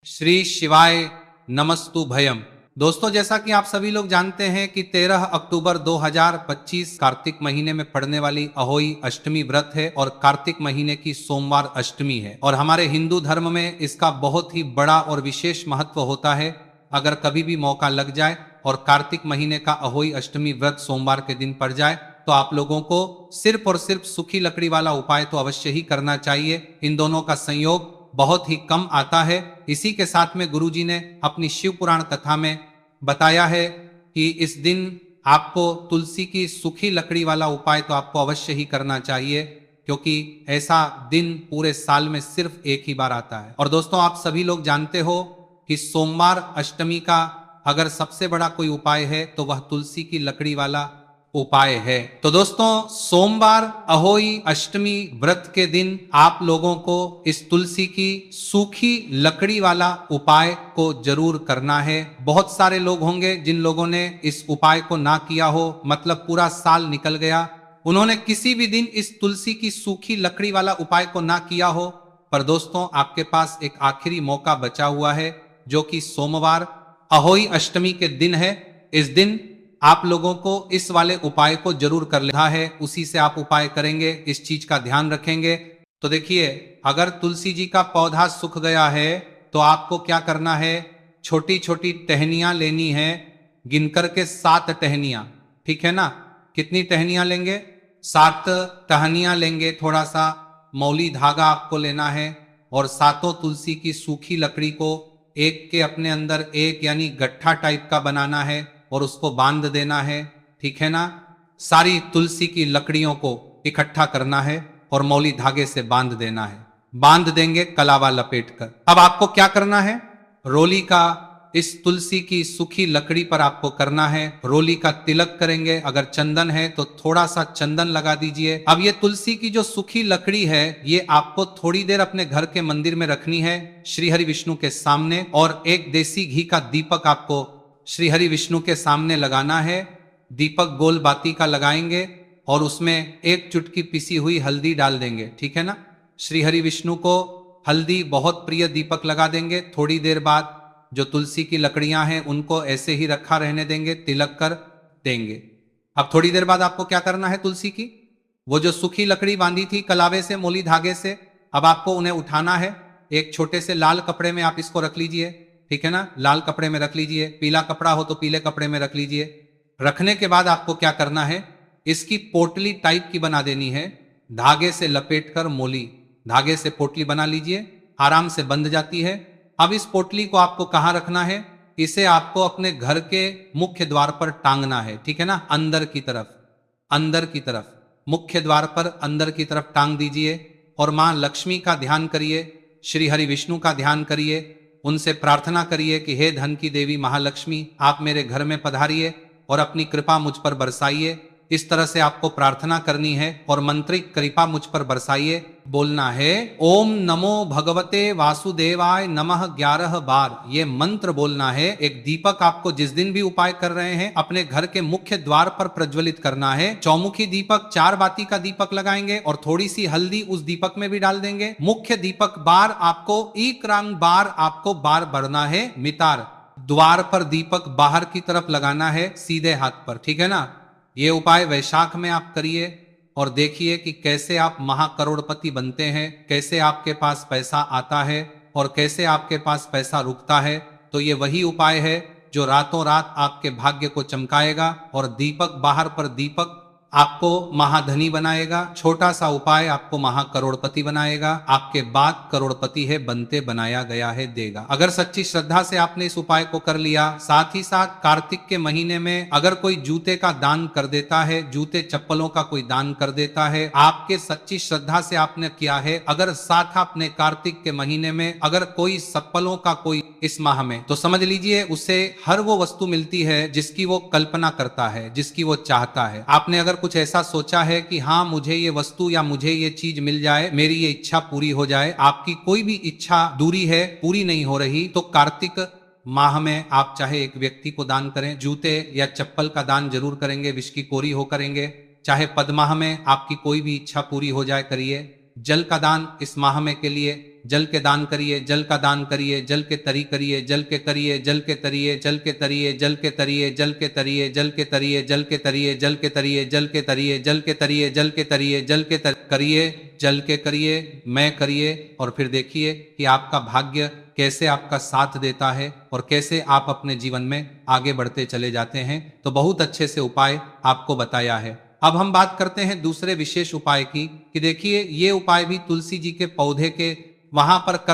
श्री शिवाय नमस्तु भयम। दोस्तों, जैसा कि आप सभी लोग जानते हैं कि 13 अक्टूबर 2025 कार्तिक महीने में पड़ने वाली अहोई अष्टमी व्रत है और कार्तिक महीने की सोमवार अष्टमी है और हमारे हिंदू धर्म में इसका बहुत ही बड़ा और विशेष महत्व होता है। अगर कभी भी मौका लग जाए और कार्तिक महीने का अहोई अष्टमी व्रत सोमवार के दिन पड़ जाए तो आप लोगों को सिर्फ और सिर्फ सूखी लकड़ी वाला उपाय तो अवश्य ही करना चाहिए। इन दोनों का संयोग बहुत ही कम आता है। इसी के साथ में गुरुजी ने अपनी शिव पुराण कथा में बताया है कि इस दिन आपको तुलसी की सूखी लकड़ी वाला उपाय तो आपको अवश्य ही करना चाहिए, क्योंकि ऐसा दिन पूरे साल में सिर्फ एक ही बार आता है। और दोस्तों, आप सभी लोग जानते हो कि सोमवार अष्टमी का अगर सबसे बड़ा कोई उपाय है तो वह तुलसी की लकड़ी वाला उपाय है। तो दोस्तों, सोमवार अहोई अष्टमी व्रत के दिन आप लोगों को इस तुलसी की सूखी लकड़ी वाला उपाय को जरूर करना है। बहुत सारे लोग होंगे जिन लोगों ने इस उपाय को ना किया हो, मतलब पूरा साल निकल गया, उन्होंने किसी भी दिन इस तुलसी की सूखी लकड़ी वाला उपाय को ना किया हो। पर दोस्तों, आपके पास एक आखिरी मौका बचा हुआ है, जो कि सोमवार अहोई अष्टमी के दिन है। इस दिन आप लोगों को इस वाले उपाय को जरूर कर लेना है। उसी से आप उपाय करेंगे, इस चीज का ध्यान रखेंगे। तो देखिए, अगर तुलसी जी का पौधा सूख गया है तो आपको क्या करना है, छोटी छोटी टहनियां लेनी है, गिनकर के 7 टहनियां। ठीक है ना? कितनी टहनियां लेंगे? 7 टहनियां लेंगे। थोड़ा सा मौली धागा आपको लेना है और 7 तुलसी की सूखी लकड़ी को एक के अपने अंदर एक यानी गट्ठा टाइप का बनाना है और उसको बांध देना है। ठीक है ना? सारी तुलसी की लकड़ियों को इकट्ठा करना है और मौली धागे से बांध देना है। बांध देंगे कलावा लपेटकर। अब आपको क्या करना है, रोली का इस तुलसी की सूखी लकड़ी पर आपको करना है, रोली का तिलक करेंगे। अगर चंदन है तो थोड़ा सा चंदन लगा दीजिए। अब ये तुलसी की जो सूखी लकड़ी है, ये आपको थोड़ी देर अपने घर के मंदिर में रखनी है, श्री हरि विष्णु के सामने, और एक देसी घी का दीपक आपको श्री हरि विष्णु के सामने लगाना है। दीपक गोल बाती का लगाएंगे और उसमें एक चुटकी पिसी हुई हल्दी डाल देंगे। ठीक है ना? श्री हरि विष्णु को हल्दी बहुत प्रिय, दीपक लगा देंगे। थोड़ी देर बाद जो तुलसी की लकड़ियां हैं उनको ऐसे ही रखा रहने देंगे, तिलक कर देंगे। अब थोड़ी देर बाद आपको क्या करना है, तुलसी की वो जो सूखी लकड़ी बांधी थी कलावे से, मोली धागे से, अब आपको उन्हें उठाना है। एक छोटे से लाल कपड़े में आप इसको रख लीजिए। ठीक है ना? लाल कपड़े में रख लीजिए, पीला कपड़ा हो तो पीले कपड़े में रख लीजिए। रखने के बाद आपको क्या करना है, इसकी पोटली टाइप की बना देनी है। धागे से लपेटकर मोली धागे से पोटली बना लीजिए, आराम से बंध जाती है। अब इस पोटली को आपको कहाँ रखना है, इसे आपको अपने घर के मुख्य द्वार पर टांगना है। ठीक है ना? अंदर की तरफ, अंदर की तरफ, मुख्य द्वार पर अंदर की तरफ टांग दीजिए और मां लक्ष्मी का ध्यान करिए, श्री हरि विष्णु का ध्यान करिए, उनसे प्रार्थना करिए कि हे धन की देवी महालक्ष्मी, आप मेरे घर में पधारिए और अपनी कृपा मुझ पर बरसाइए। इस तरह से आपको प्रार्थना करनी है और मंत्रिक कृपा मुझ पर बरसाइए। बोलना है ओम नमो भगवते वासुदेवाय नमः 11 बार, ये मंत्र बोलना है। एक दीपक आपको जिस दिन भी उपाय कर रहे हैं अपने घर के मुख्य द्वार पर प्रज्वलित करना है। चौमुखी दीपक, 4 बाती का दीपक लगाएंगे और थोड़ी सी हल्दी उस दीपक में भी डाल देंगे। मुख्य दीपक बार आपको एक रंग बार आपको बार बढ़ना है। मितार द्वार पर दीपक बाहर की तरफ लगाना है, सीधे हाथ पर। ठीक है ना? ये उपाय वैशाख में आप करिए और देखिए कि कैसे आप महाकरोड़पति बनते हैं, कैसे आपके पास पैसा आता है और कैसे आपके पास पैसा रुकता है। तो ये वही उपाय है जो रातों रात आपके भाग्य को चमकाएगा और दीपक बाहर पर दीपक आपको महाधनी बनाएगा। छोटा सा उपाय आपको महाकरोड़पति बनाएगा। आपके बाद करोड़पति है, बनते बनाया गया है, देगा। अगर सच्ची श्रद्धा से आपने इस उपाय को कर लिया, साथ ही साथ कार्तिक के महीने में अगर कोई जूते का दान कर देता है, जूते चप्पलों का कोई दान कर देता है, आपके सच्ची श्रद्धा से आपने किया है, अगर साथ आपने कार्तिक के महीने में अगर कोई चप्पलों का कोई इस माह में, तो समझ लीजिए उसे हर वो वस्तु मिलती है जिसकी वो कल्पना करता है, जिसकी वो चाहता है। आपने अगर कुछ ऐसा सोचा है कि हाँ मुझे ये वस्तु या मुझे ये चीज मिल जाए, मेरी ये इच्छा पूरी हो जाए, आपकी कोई भी इच्छा दूरी है, पूरी नहीं हो रही, तो कार्तिक माह में आप चाहे एक व्यक्ति को दान करें, जूते या चप्पल का दान जरूर करेंगे, विष की कोरी हो करेंगे। चाहे पद माह में आपकी कोई भी इच्छा पूरी हो जाए, करिए। जल का दान इस माह में के लिए जल के दान करिए, जल का दान करिए, जल के तरी करिए, जल के करिए, जल के तरिए, जल के तरिए, जल के तरिए, जल के तरिए, जल के तरिए, जल के तरिए, जल के तरिए, जल के तरिए, जल के तरिए, जल के तरिए, जल के करिए, जल के करिए, मैं करिए, और फिर देखिए कि आपका भाग्य कैसे आपका साथ देता है और कैसे आप अपने जीवन में आगे बढ़ते चले जाते हैं। तो बहुत अच्छे से उपाय आपको बताया है। अब हम बात करते हैं दूसरे विशेष उपाय की, कि देखिए ये उपाय भी तुलसी जी के पौधे के वहां पर कर